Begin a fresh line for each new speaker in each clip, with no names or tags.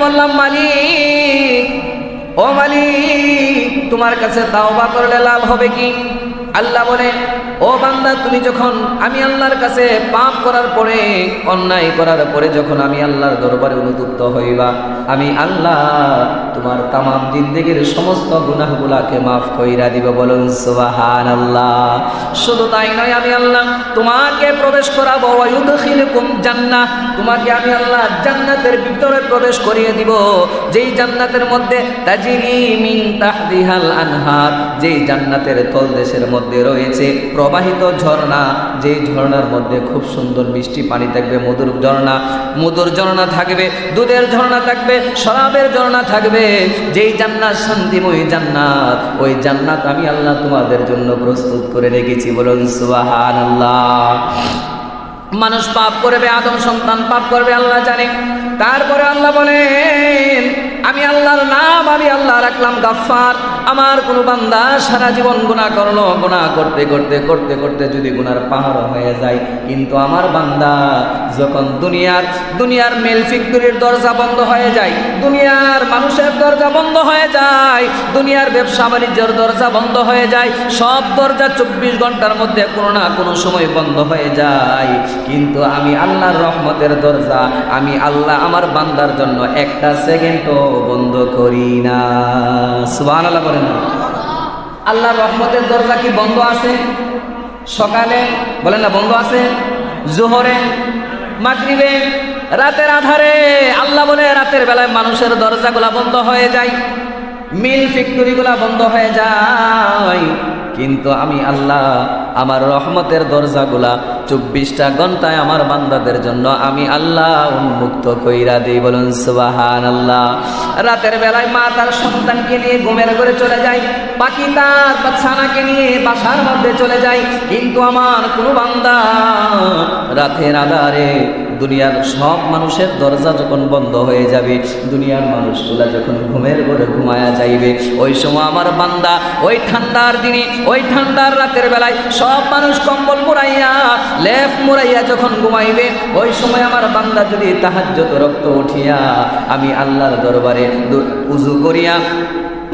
বললাম, মালিক, ও মালিক, তোমার কাছে তাওবা করলে লাভ হবে কি? আল্লাহ বলে, ও বান্দা, তুমি যখন আমি আল্লাহর কাছে পাপ করার পরে, অন্যায় করার পরে যখন আমি আল্লাহর দরবারে অনুতপ্ত হইবা, আমি আল্লাহ তোমার তামাম জিন্দেগীর সমস্ত গুনাহগুলাকে মাফ কইরা দিব। বলুন সুবহানাল্লাহ। শুধু তাই নয়, আমি আল্লাহ তোমাকে প্রবেশ করাবো, ওয়া ইউদখিলুকুম জান্নাহ, তোমাকে আমি আল্লাহ জান্নাতের ভিতরে প্রবেশ করিয়ে দিব, যেই জান্নাতের মধ্যে তাজরি মিন তাহতিহাল আনহার, যেই জান্নাতের তলদেশের মধ্যে রয়েছে প্রবাহিত ঝর্ণা, যেই ঝর্ণার মধ্যে খুব সুন্দর মিষ্টি পানি থাকবে, মধুর ঝর্ণা থাকবে, দুধের ঝর্ণা থাকবে, শরাবের ঝর্ণা থাকবে, যেই জান্নাত শান্তিময় জান্নাত, ওই জান্নাত আমি আল্লাহ তোমাদের জন্য প্রস্তুত করে রেখেছি। বলুন সুবহানাল্লাহ। মানুষ পাপ করবে, আদম সন্তান পাপ করবে, আল্লাহ জানে। তারপরে আল্লাহ বলেন, আমি আল্লাহর নাম আমি আল্লাহ রাখলাম গাফফার। আমার কোনো বান্দা সারা জীবন গুনাহ করলো, গুনাহ করতে করতে করতে করতে যদি গুনার পাহাড় হয়ে যায়, কিন্তু আমার বান্দা যখন দুনিয়ার মেল ফ্যাক্টরির দরজা বন্ধ হয়ে যায়, দুনিয়ার মানুষের দরজা বন্ধ হয়ে যায়, দুনিয়ার ব্যবসা বাণিজ্যের দরজা বন্ধ হয়ে যায়, সব দরজা 24 ঘন্টার মধ্যে কোনো না কোনো সময় বন্ধ হয়ে যায়, কিন্তু আমি আল্লাহর রহমতের দরজা আমি আল্লাহ আমার বান্দার জন্য একটা সেকেন্ডও বন্ধ করি না। সুবহানাল্লাহ বলেন না। আল্লাহর রহমতের দরজা কি বন্ধ আছে? সকালে বলেন না বন্ধ আছে, জোহরে, মাগরিবে, রাতের আধারে। আল্লাহ বলে রাতের বেলায় মানুষের দরজাগুলা বন্ধ হয়ে যায়, মিল ফ্যাক্টরিগুলা বন্ধ হয়ে যায়, কিন্তু আমি আল্লাহ আমার রহমতের দরজাগুলা 24টা ঘন্টায় আমার বান্দাদের জন্য আমি আল্লাহ উন্মুক্ত কইরা দেই। বলুন সুবহানাল্লাহ। রাতের বেলায় মা তার সন্তানকে নিয়ে ঘুমের ঘরে চলে যায়, পাখি তার বাচ্চাকে নিয়ে বাসার মধ্যে চলে যায়, কিন্তু আমার কোনো বান্দা রাতের আধারে দুনিয়ার সব মানুষের দরজা যখন বন্ধ হয়ে যাবে, দুনিয়ার মানুষগুলা যখন ঘুমের ঘরে ঘুমায়া যাইবে, ওই সময় আমার বান্দা ওই ঠান্ডার দিনে, ওই ঠান্ডার রাতের বেলায় সব মানুষ কম্বল মুড়াইয়া, লেপ মুড়াইয়া যখন ঘুমাইবে, ওই সময় আমার বান্দা যদি তাহাজ্জুদ রক্ত উঠিয়া আমি আল্লাহর দরবারে উযু করিয়া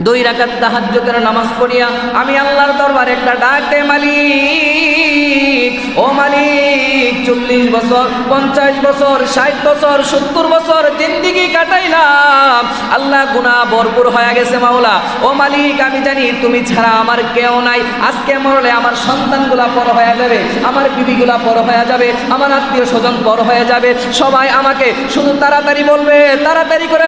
2 রাকাত তাহাজ্জুদের নামাজ পড়িয়া আমি আল্লাহর দরবারে একটা ডাক দেই, মালিক, ও মালিক, 40 বছর, 50 বছর, 60 বছর, 70 বছর জিন্দেগি কাটাইলাম, আল্লাহ গুনাহ ভরপুর হয়ে গেছে মাওলা। ও মালিক, আমি জানি তুমি ছাড়া আমার কেউ নাই। আজকে মরলে আমার সন্তানগুলা পর হয়ে যাবে, আমার বিবিগুলা পর হয়ে যাবে, আমার আত্মীয় স্বজন পর হয়ে যাবে, সবাই আমাকে শুধু তাড়াতাড়ি বলবে, তাড়াতাড়ি করে